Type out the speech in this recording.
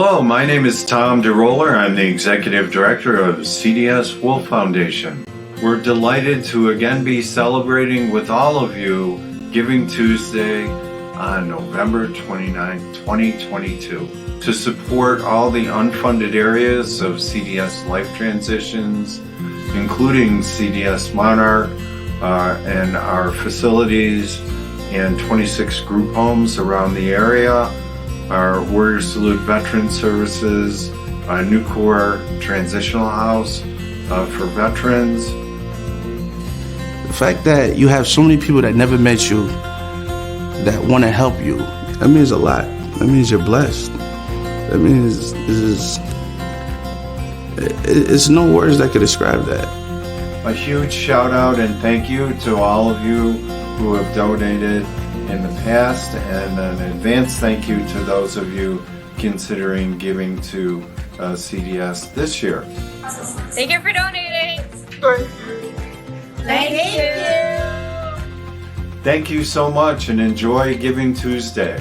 Hello, my name is Tom DeRoller. I'm the Executive Director of CDS Wolf Foundation. We're delighted to again be celebrating with all of you Giving Tuesday on November 29, 2022 to support all the unfunded areas of CDS Life Transitions, including CDS Monarch and our facilities and 26 group homes around the area, our Warrior Salute Veteran Services, Nucor Transitional House for veterans. The fact that you have so many people that never met you that want to help you, that means a lot. That means you're blessed. That means it's no words that could describe that. A huge shout out and thank you to all of you who have donated in the past, and an advance thank you to those of you considering giving to CDS this year. Thank you for donating. Thank you. Thank you so much and enjoy Giving Tuesday.